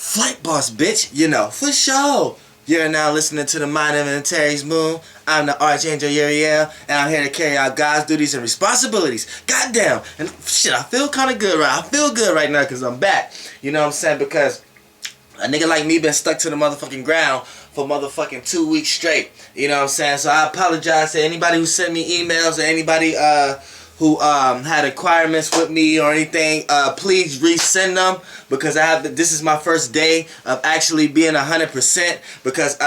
FlightBoss, bitch, you know, for sure. You're now listening to the Mind Inventary's Moon. I'm the Archangel Uriel, and I'm here to carry out God's duties and responsibilities. Goddamn. And shit, I feel kind of good, right? I feel good right now because I'm back. You know what I'm saying? Because a nigga like me been stuck to the motherfucking ground for motherfucking 2 weeks straight. You know what I'm saying? So I apologize to anybody who sent me emails or anybody who had requirements with me or anything. Please resend them because this is my first day of actually being 100%. Because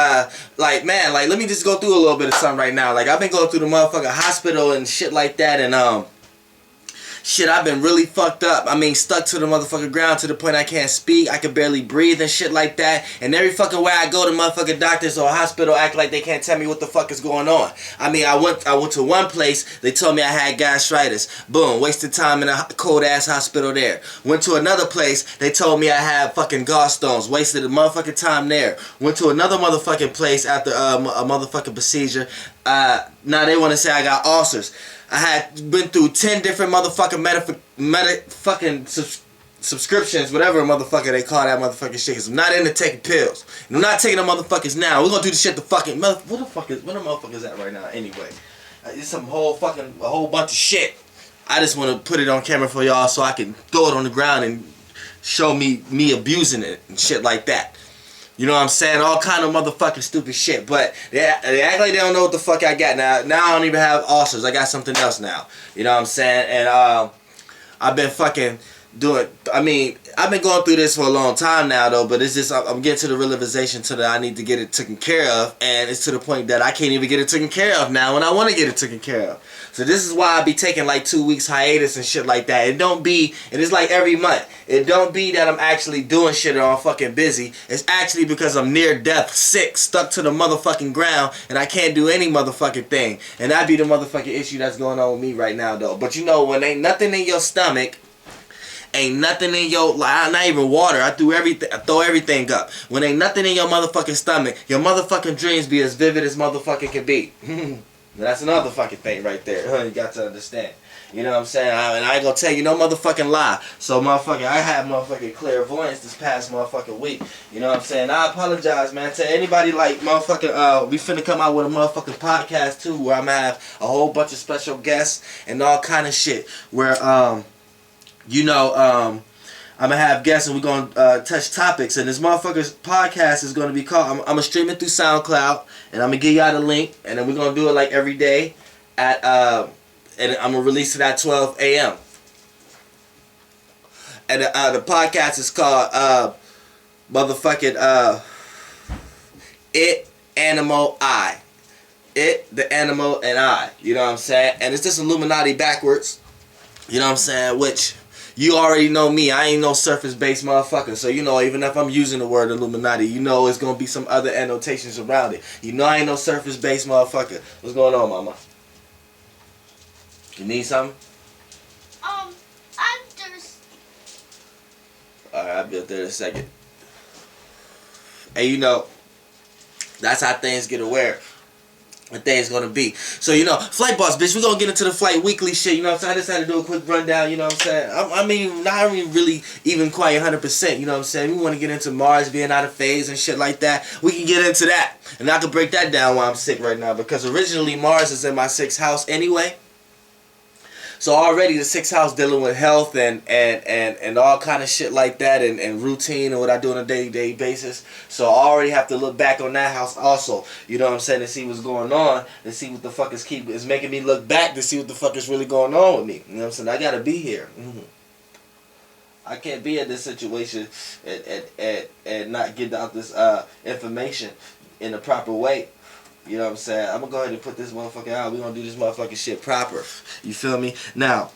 like let me just go through a little bit of something right now. Like I've been going through the motherfucking hospital and shit like that, and shit, I've been really fucked up. I mean, stuck to the motherfucking ground to the point I can't speak. I can barely breathe and shit like that. And every fucking way I go to motherfucking doctors or hospital act like they can't tell me what the fuck is going on. I mean, I went to one place. They told me I had gastritis. Boom. Wasted time in a cold ass hospital there. Went to another place. They told me I had fucking gallstones. Wasted a motherfucking time there. Went to another motherfucking place after a motherfucking procedure. Now they want to say I got ulcers. I had been through 10 different motherfucking subscriptions, whatever motherfucker they call that motherfucking shit. Cause I'm not into taking pills. And I'm not taking the motherfuckers now. We're gonna do the shit the fucking where the motherfuckers at right now anyway? It's a whole bunch of shit. I just want to put it on camera for y'all so I can throw it on the ground and show me abusing it and shit like that. You know what I'm saying? All kind of motherfucking stupid shit. But they act like they don't know what the fuck I got now. Now I don't even have ulcers. I got something else now. You know what I'm saying? And I've been fucking doing... I mean, I've been going through this for a long time now, though. But it's just... I'm getting to the realization that I need to get it taken care of. And it's to the point that I can't even get it taken care of now when I want to get it taken care of. So this is why I be taking like 2 weeks hiatus and shit like that. It don't be... And it's like every month. It don't be that I'm actually doing shit or I'm fucking busy. It's actually because I'm near death, sick, stuck to the motherfucking ground, and I can't do any motherfucking thing. And that be the motherfucking issue that's going on with me right now, though. But you know, when ain't nothing in your stomach, ain't nothing in your, like, not even water. I throw everything up. When ain't nothing in your motherfucking stomach, your motherfucking dreams be as vivid as motherfucking can be. That's another fucking thing right there. You got to understand. You know what I'm saying? And I ain't gonna tell you no motherfucking lie. So motherfucking, I had motherfucking clairvoyance this past motherfucking week. You know what I'm saying? I apologize, man, to anybody like motherfucking, we finna come out with a motherfucking podcast too, where I'm gonna have a whole bunch of special guests and all kind of shit. Where, you know, I'm gonna have guests and we're gonna touch topics. And this motherfucker's podcast is gonna be called, I'm gonna stream it through SoundCloud, and I'm gonna give y'all the link, and then we're gonna do it like every day at, and I'm going to release it at 12 a.m. And the podcast is called It, Animal, I. It, the Animal, and I. You know what I'm saying? And it's just Illuminati backwards. You know what I'm saying? Which, you already know me. I ain't no surface-based motherfucker. So, you know, even if I'm using the word Illuminati, you know it's going to be some other annotations around it. You know I ain't no surface-based motherfucker. What's going on, mama? You need something? I'm thirsty. Alright, I'll be up there in a second. And you know, that's how things get aware. What things gonna be. So, you know, FlightBoss, bitch, we're gonna get into the flight weekly shit, you know what I'm saying? I just had to do a quick rundown, you know what I'm saying? I mean, not really even quite 100%, you know what I'm saying? We want to get into Mars being out of phase and shit like that. We can get into that. And I can break that down while I'm sick right now, because originally Mars is in my 6th house anyway. So already the 6th house dealing with health and all kind of shit like that and routine and what I do on a day-to-day basis. So I already have to look back on that house also. You know what I'm saying? To see what's going on. To see what the fuck is making me look back to see what the fuck is really going on with me. You know what I'm saying? I gotta be here. I can't be in this situation and not get out this information in the proper way. You know what I'm saying? I'm going to go ahead and put this motherfucker out. We're going to do this motherfucking shit proper. You feel me? Now,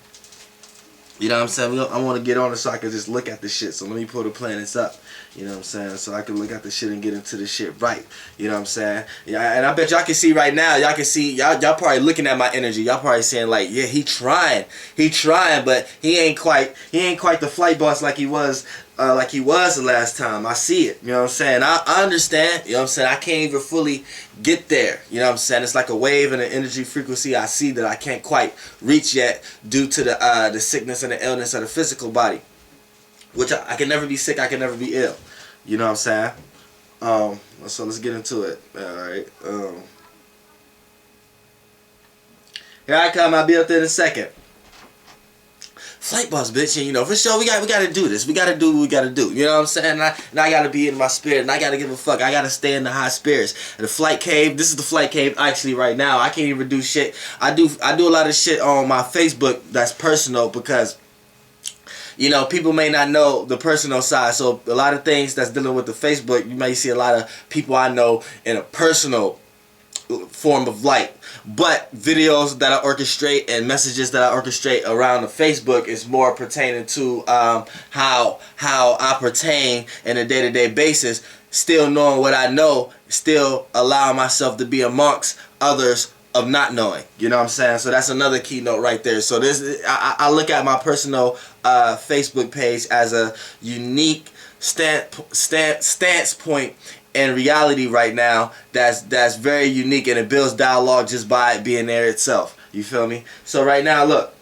you know what I'm saying? I want to get on it so I can just look at the shit. So let me pull the planets up. You know what I'm saying? So I can look at the shit and get into the shit right. You know what I'm saying? Yeah, and I bet y'all can see right now. Y'all can see. Y'all probably looking at my energy. Y'all probably saying like, yeah, he trying. He trying, but he ain't quite the FlightBoss like he was the last time. I see it. You know what I'm saying? I understand. You know what I'm saying? I can't even fully get there. You know what I'm saying? It's like a wave and an energy frequency I see that I can't quite reach yet due to the sickness and the illness of the physical body. Which I can never be sick, I can never be ill. You know what I'm saying? So let's get into it. Alright. Here I come, I'll be up there in a second. FlightBoss, bitch, and you know, for sure, we gotta do this. We gotta do what we gotta do. You know what I'm saying? And I gotta be in my spirit, and I gotta give a fuck. I gotta stay in the high spirits. And the flight cave, this is the flight cave actually right now. I can't even do shit. I do a lot of shit on my Facebook that's personal because, you know, people may not know the personal side. So a lot of things that's dealing with the Facebook, you may see a lot of people I know in a personal form of light. But videos that I orchestrate and messages that I orchestrate around the Facebook is more pertaining to how I pertain in a day-to-day basis, still knowing what I know, still allowing myself to be amongst others of not knowing. You know what I'm saying? So that's another keynote right there. So this, I look at my personal Facebook page as a unique stance point in reality right now that's very unique, and it builds dialogue just by it being there itself. You feel me? So right now, look,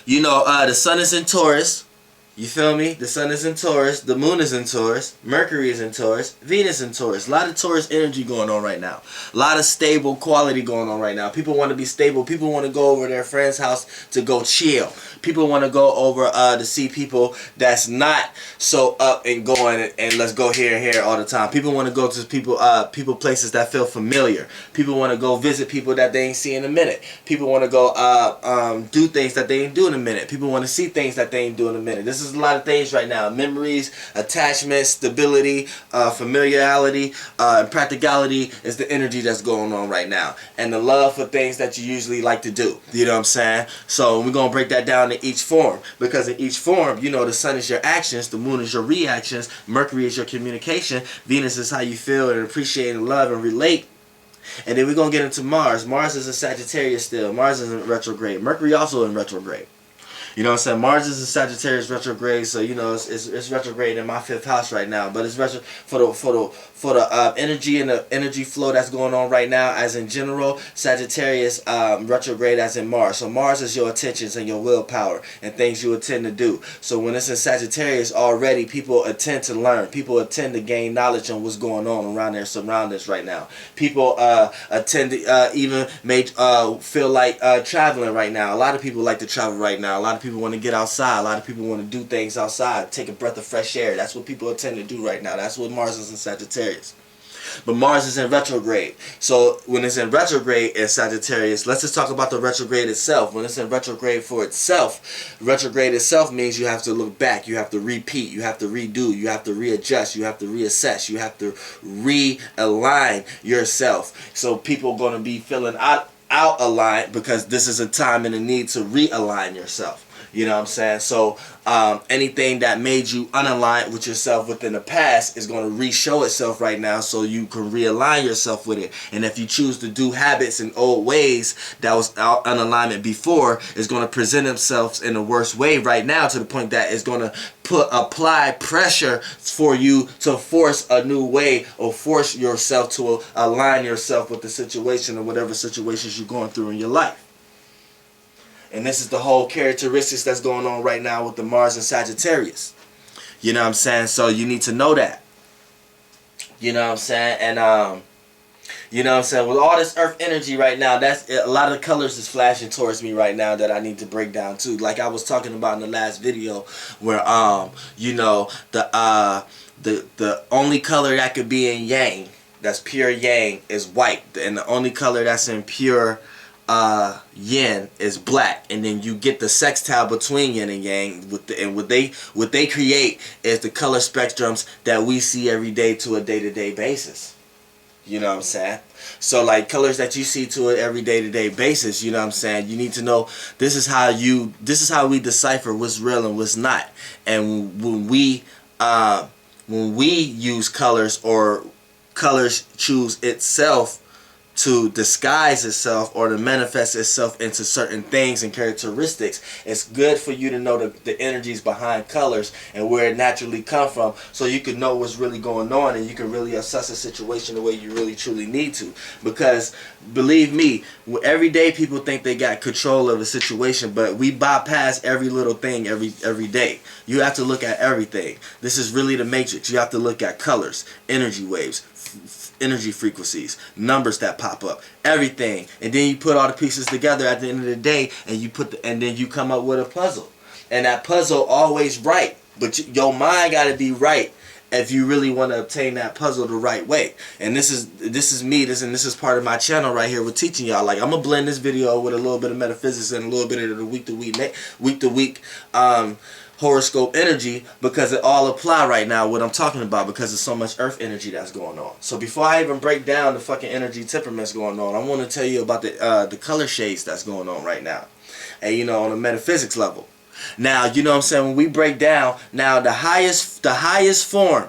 you know, the sun is in Taurus. You feel me? The sun is in Taurus, the moon is in Taurus, Mercury is in Taurus, Venus in Taurus. A lot of Taurus energy going on right now. A lot of stable quality going on right now. People want to be stable. People want to go over to their friend's house to go chill. People want to go over to see people that's not so up and going and let's go here and here all the time. People want to go to people places that feel familiar. People want to go visit people that they ain't seen in a minute. People want to go do things that they ain't do in a minute. People want to see things that they ain't do in a minute. This is a lot of things right now. Memories, attachment, stability, familiarity, and practicality is the energy that's going on right now. And the love for things that you usually like to do. You know what I'm saying? So we're going to break that down in each form. Because in each form, you know, the sun is your actions, the moon is your reactions, Mercury is your communication, Venus is how you feel and appreciate and love and relate. And then we're going to get into Mars. Mars is a Sagittarius still. Mars is in retrograde. Mercury also in retrograde. You know what I'm saying? Mars is a Sagittarius retrograde, so you know it's retrograde in my 5th house right now. But it's retro for the energy and the energy flow that's going on right now, as in general. Sagittarius retrograde as in Mars. So Mars is your attentions and your willpower and things you intend to do. So when it's in Sagittarius already, people attend to learn. People attend to gain knowledge on what's going on around their surroundings right now. People attend to even may feel like traveling right now. A lot of people like to travel right now. A lot of people want to get outside. A lot of people want to do things outside, take a breath of fresh air. That's what people tend to do right now. That's what Mars is in Sagittarius. But Mars is in retrograde. So when it's in retrograde in Sagittarius, let's just talk about the retrograde itself. When it's in retrograde for itself, retrograde itself means you have to look back, you have to repeat, you have to redo, you have to readjust, you have to reassess, you have to realign yourself. So people are going to be feeling out aligned because this is a time and a need to realign yourself. You know what I'm saying? So anything that made you unaligned with yourself within the past is going to re-show itself right now, so you can realign yourself with it. And if you choose to do habits and old ways that was out unalignment before, it's going to present themselves in a worse way right now, to the point that it's going to apply pressure for you to force a new way, or force yourself to align yourself with the situation or whatever situations you're going through in your life. And this is the whole characteristics that's going on right now with the Mars and Sagittarius. You know what I'm saying? So you need to know that. You know what I'm saying? And you know what I'm saying? With all this earth energy right now, that's a lot of colors is flashing towards me right now that I need to break down too. Like I was talking about in the last video, where you know, the only color that could be in yang, that's pure yang, is white. And the only color that's in pure yin is black. And then you get the sextile between yin and yang, and what they create is the color spectrums that we see every day to a day-to-day basis. You know what I'm saying? So like colors that you see to an every day-to-day basis, you know what I'm saying? You need to know this is how we decipher what's real and what's not. And when we use colors, or colors choose itself to disguise itself or to manifest itself into certain things and characteristics. It's good for you to know the energies behind colors and where it naturally come from, so you can know what's really going on and you can really assess a situation the way you really truly need to. Because believe me, every day people think they got control of a situation, but we bypass every little thing every day. You have to look at everything. This is really the matrix. You have to look at colors, energy waves, energy frequencies, numbers that pop up, everything, and then you put all the pieces together at the end of the day, and then you come up with a puzzle. And that puzzle always right, but your mind got to be right if you really want to obtain that puzzle the right way. And this is me, this is part of my channel right here. We're teaching y'all. Like, I'm gonna blend this video with a little bit of metaphysics and a little bit of the week to week horoscope energy, because it all apply right now what I'm talking about, because there's so much earth energy that's going on. So before I even break down the fucking energy temperaments going on, I want to tell you about the color shades that's going on right now, and you know, on a metaphysics level. Now, you know what I'm saying, when we break down now the highest form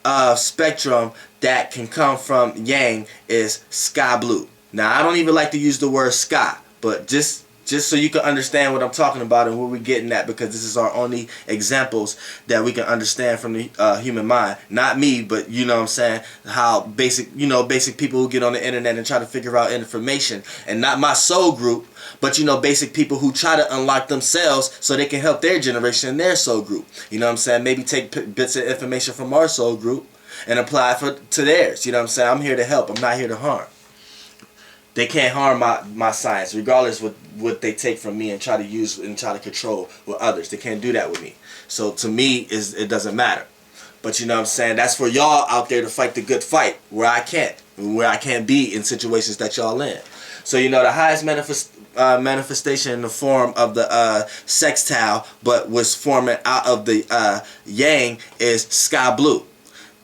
of spectrum that can come from yang is sky blue. Now, I don't even like to use the word sky, but just so you can understand what I'm talking about and where we're getting at, because this is our only examples that we can understand from the human mind. Not me, but you know what I'm saying, how basic people who get on the internet and try to figure out information, and not my soul group, but you know, basic people who try to unlock themselves so they can help their generation and their soul group. You know what I'm saying? Maybe take bits of information from our soul group and apply it to theirs. You know what I'm saying? I'm here to help. I'm not here to harm. They can't harm my science, regardless of what they take from me and try to use and try to control with others. They can't do that with me. So to me, it doesn't matter. But you know what I'm saying? That's for y'all out there to fight the good fight, where I can't be in situations that y'all in. So you know, the highest manifestation in the form of the sextile, but was forming out of the yang, is sky blue.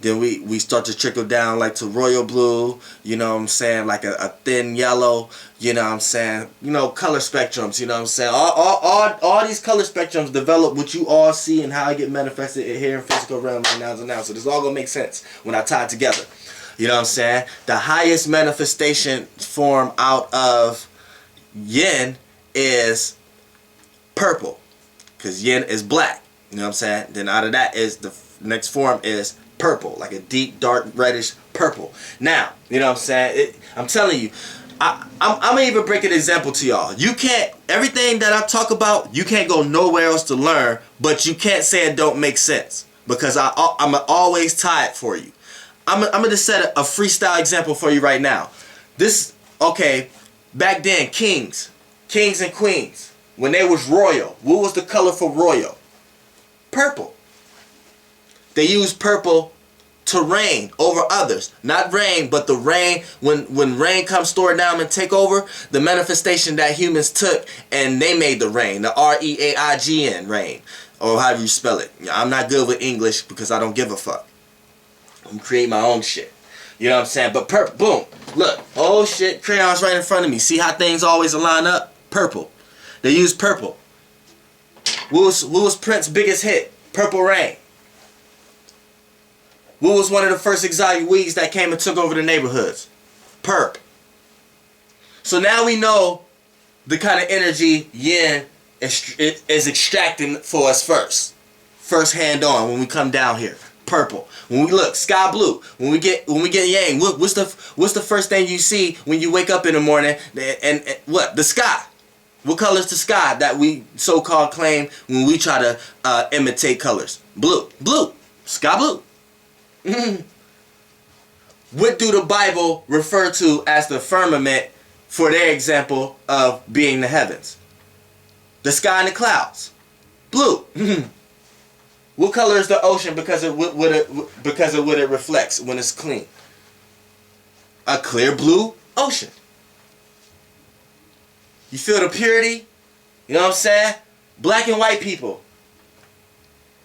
Then we start to trickle down like to royal blue, you know what I'm saying, like a thin yellow, you know what I'm saying, you know, color spectrums, you know what I'm saying. All these color spectrums develop what you all see and how it get manifested here in physical realm right now. So this all gonna make sense when I tie it together. You know what I'm saying? The highest manifestation form out of yin is purple, because yin is black. You know what I'm saying? Then out of that is the next form is purple, like a deep, dark, reddish purple. Now, you know what I'm saying? I'm telling you, I'm gonna even break an example to y'all. You can't, everything that I talk about, you can't go nowhere else to learn, but you can't say it don't make sense, because I'm gonna always tie it for you. I'm gonna just set a freestyle example for you right now. Okay, back then, kings and queens, when they was royal, what was the color for royal? Purple. They use purple to reign over others. Not rain, but the rain. When rain comes stored down and take over, the manifestation that humans took, and they made the rain. The R-E-A-I-G-N, rain. Or however you spell it. I'm not good with English because I don't give a fuck. I'm creating my own shit. You know what I'm saying? But purple, boom. Look. Oh shit, crayons right in front of me. See how things always align up? Purple. They use purple. What was Prince's biggest hit? Purple Rain. What was one of the first exotic weeds that came and took over the neighborhoods? Purp. So now we know the kind of energy yin is extracting for us first hand on when we come down here. Purple. When we look, sky blue. When we get yang, what's the first thing you see when you wake up in the morning? And what? The sky. What color is the sky that we so-called claim when we try to imitate colors? Blue. Blue. Sky blue. What do the Bible refer to as the firmament for their example of being the heavens? The sky and the clouds. Blue. What color is the ocean because of what it reflects when it's clean? A clear blue ocean. You feel the purity? You know what I'm saying? Black and white people.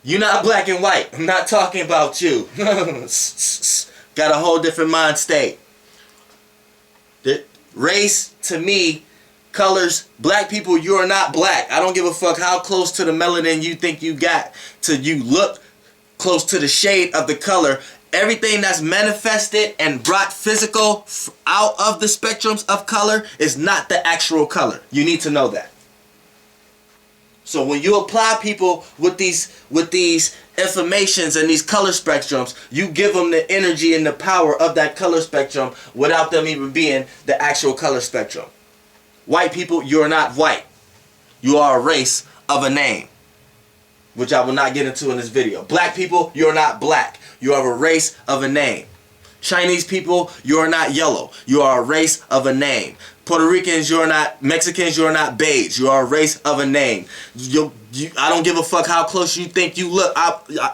You're not black and white. I'm not talking about you. Got a whole different mind state. The race, to me, colors, black people, you are not black. I don't give a fuck how close to the melanin you think you got till you look close to the shade of the color. Everything that's manifested and brought physical out of the spectrums of color is not the actual color. You need to know that. So when you apply people with these informations and these color spectrums, you give them the energy and the power of that color spectrum without them even being the actual color spectrum. White people, you're not white. You are a race of a name, which I will not get into in this video. Black people, you're not black. You are a race of a name. Chinese people, you are not yellow. You are a race of a name. Puerto Ricans, you're not Mexicans, you're not beige. You are a race of a name. I don't give a fuck how close you think you look.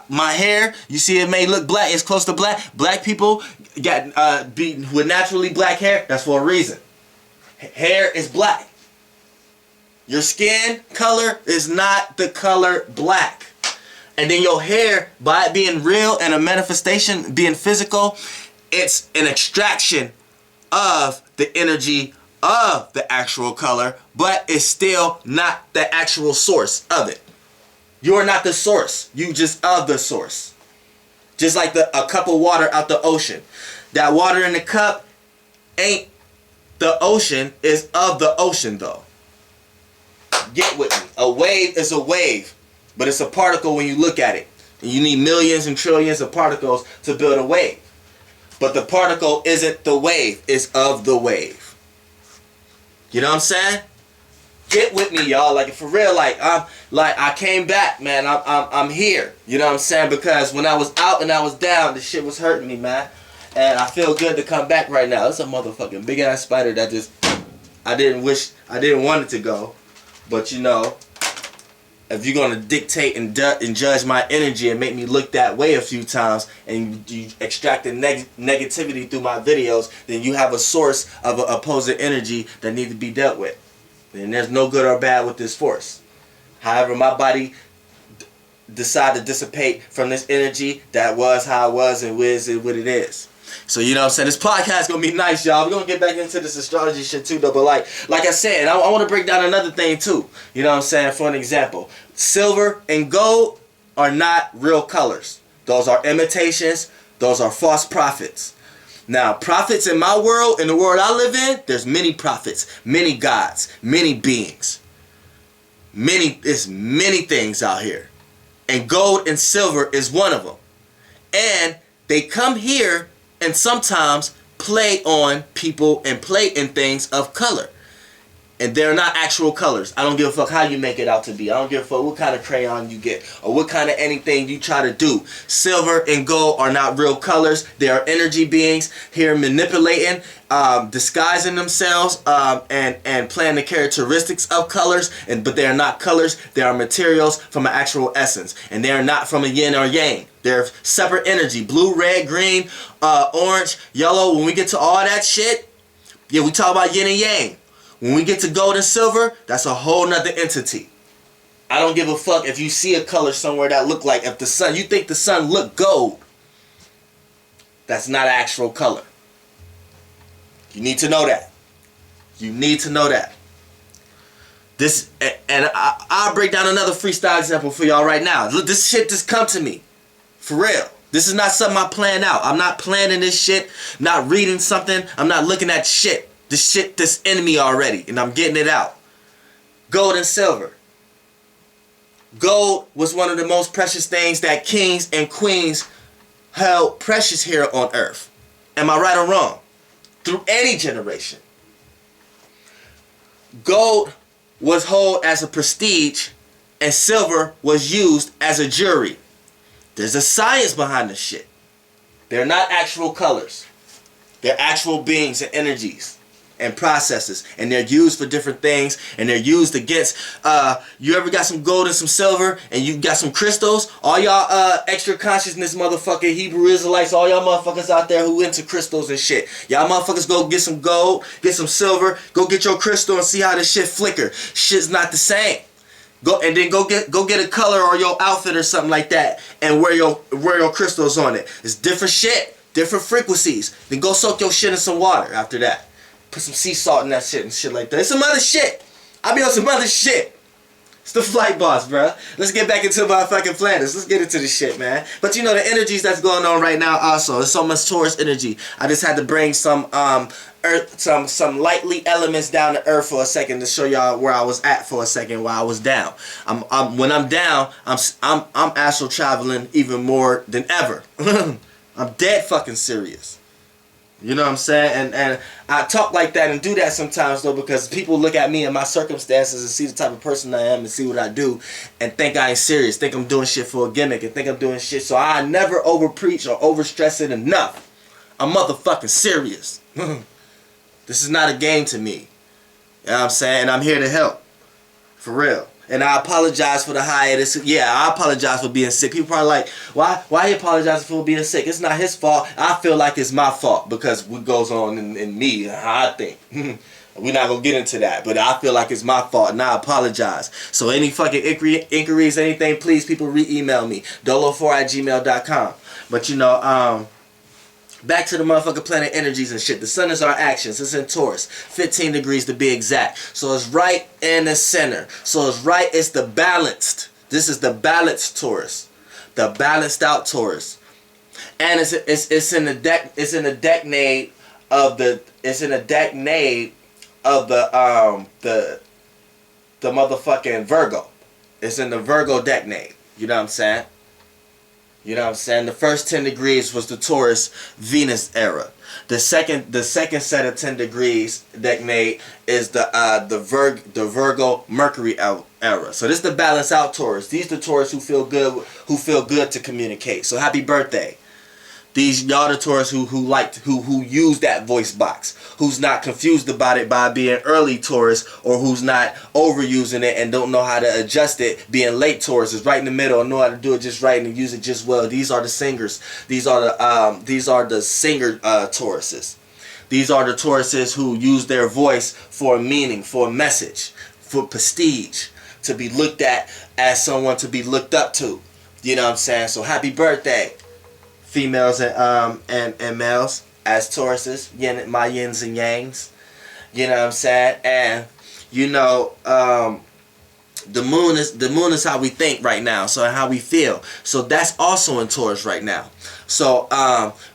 My hair, you see it may look black, it's close to black. Black people got with naturally black hair, that's for a reason. Hair is black. Your skin color is not the color black. And then your hair, by it being real and a manifestation, being physical, it's an extraction of the energy of the actual color, but it's still not the actual source of it. You are not the source. You just of the source. Just like a cup of water out the ocean. That water in the cup ain't the ocean, is of the ocean though. Get with me. A wave is a wave, but it's a particle when you look at it. And you need millions and trillions of particles to build a wave. But the particle isn't the wave, it's of the wave. You know what I'm saying? Get with me, y'all. Like, for real, I came back, man. I'm here. You know what I'm saying? Because when I was out and I was down, this shit was hurting me, man. And I feel good to come back right now. It's a motherfucking big ass spider that just I didn't want it to go. But you know, if you're gonna dictate and judge my energy and make me look that way a few times, and you extract the negativity through my videos, then you have a source of an opposing energy that needs to be dealt with. And there's no good or bad with this force. However, my body decided to dissipate from this energy. That was how it was, and is what it is. So, you know what I'm saying? This podcast gonna be nice, y'all. We're gonna get back into this astrology shit too, though. But like I said, I want to break down another thing too. You know what I'm saying? For an example, silver and gold are not real colors. Those are imitations. Those are false prophets. Now, prophets in my world, in the world I live in, there's many prophets, many gods, many beings. There's many things out here. And gold and silver is one of them. And they come here and sometimes play on people and play in things of color. And they're not actual colors. I don't give a fuck how you make it out to be. I don't give a fuck what kind of crayon you get or what kind of anything you try to do. Silver and gold are not real colors. They are energy beings here manipulating, disguising themselves, and playing the characteristics of colors. But they are not colors. They are materials from an actual essence. And they are not from a yin or yang. They're separate energy. Blue, red, green, orange, yellow. When we get to all that shit, yeah, we talk about yin and yang. When we get to gold and silver, that's a whole nother entity. I don't give a fuck if you see a color somewhere that look like, if the sun, you think the sun look gold, that's not an actual color. You need to know that. You need to know that. This, and I'll break down another freestyle example for y'all right now. Look, this shit just come to me. For real. This is not something I plan out. I'm not planning this shit, not reading something. I'm not looking at shit. This shit that's in me already, and I'm getting it out. Gold and silver. Gold was one of the most precious things that kings and queens held precious here on earth. Am I right or wrong? Through any generation. Gold was held as a prestige, and silver was used as a jewelry. There's a science behind this shit. They're not actual colors. They're actual beings and energies and processes, and they're used for different things, and they're used against, you ever got some gold and some silver, and you got some crystals? All y'all extra consciousness motherfucking Hebrew Israelites, all y'all motherfuckers out there who into crystals and shit, y'all motherfuckers go get some gold, get some silver, go get your crystal and see how this shit flicker. Shit's not the same. Go get a color or your outfit or something like that, and wear your crystals on it. It's different shit, different frequencies. Then go soak your shit in some water after that. Put some sea salt in that shit and shit like that. It's some other shit. I be on some other shit. It's the FlightBoss, bro. Let's get back into my fucking planets. Let's get into this shit, man. But you know the energies that's going on right now also. There's so much Taurus energy. I just had to bring some earth, some lightly elements down to earth for a second to show y'all where I was at for a second while I was down. When I'm down, I'm astral traveling even more than ever. I'm dead fucking serious. You know what I'm saying? And I talk like that and do that sometimes though, because people look at me and my circumstances and see the type of person I am and see what I do and think I ain't serious, think I'm doing shit for a gimmick and think I'm doing shit. So I never over preach or over stress it enough. I'm motherfucking serious. This is not a game to me. You know what I'm saying? I'm here to help. For real. And I apologize for the hiatus. Yeah, I apologize for being sick. People probably like, why he apologizing for being sick? It's not his fault. I feel like it's my fault because what goes on in me, how I think. We're not going to get into that. But I feel like it's my fault and I apologize. So any fucking inquiries, anything, please, people re-email me. dolo4@gmail.com. But you know, back to the motherfucking planet energies and shit. The sun is our actions. It's in Taurus. 15 degrees to be exact. So it's right in the center. So it's right. It's the balanced. This is the balanced Taurus. The balanced out Taurus. And it's in the deck. It's in the decade of the. It's in the decade of the motherfucking Virgo. It's in the Virgo decade. You know what I'm saying? You know what I'm saying? The first 10 degrees was the Taurus Venus era. The second set of 10 degrees decade is the Virgo Mercury era. So this is the balance out Taurus. These are the Taurus who feel good to communicate. So happy birthday. These y'all the Taurus who use that voice box, who's not confused about it by being early Taurus, or who's not overusing it and don't know how to adjust it, being late Taurus is right in the middle and know how to do it just right and use it just well. These are the singers. These are the singer Tauruses. These are the Tauruses who use their voice for a meaning, for a message, for prestige, to be looked at as someone to be looked up to. You know what I'm saying? So happy birthday, females and males as Tauruses, my yins and yangs. You know what I'm saying? And you know, the moon is how we think right now, so how we feel. So that's also in Taurus right now. So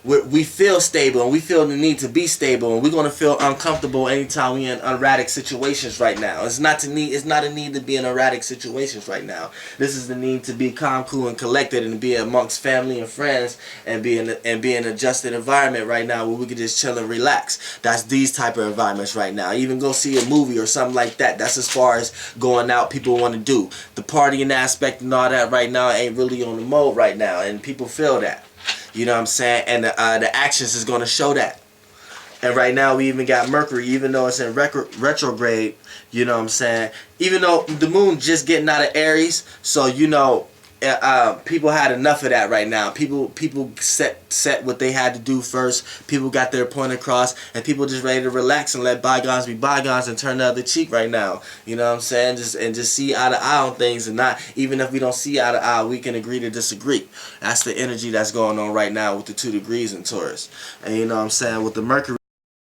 we feel stable and we feel the need to be stable, and we're gonna feel uncomfortable anytime we in erratic situations right now. It's not a need to be in erratic situations right now. This is the need to be calm, cool, and collected, and be amongst family and friends, and be in an adjusted environment right now where we can just chill and relax. That's these type of environments right now. Even go see a movie or something like that. That's as far as going out people want to do. The partying aspect and all that right now ain't really on the mode right now, and people feel that. You know what I'm saying? And the actions is going to show that. And right now we even got Mercury, even though it's in retrograde, you know what I'm saying? Even though the moon just getting out of Aries, so you know, people had enough of that right now. People set what they had to do first. People got their point across, and people just ready to relax and let bygones be bygones and turn the other cheek right now. You know what I'm saying? Just see eye to eye on things, and not even if we don't see eye to eye, we can agree to disagree. That's the energy that's going on right now with the 2 degrees in Taurus. And you know what I'm saying, with the Mercury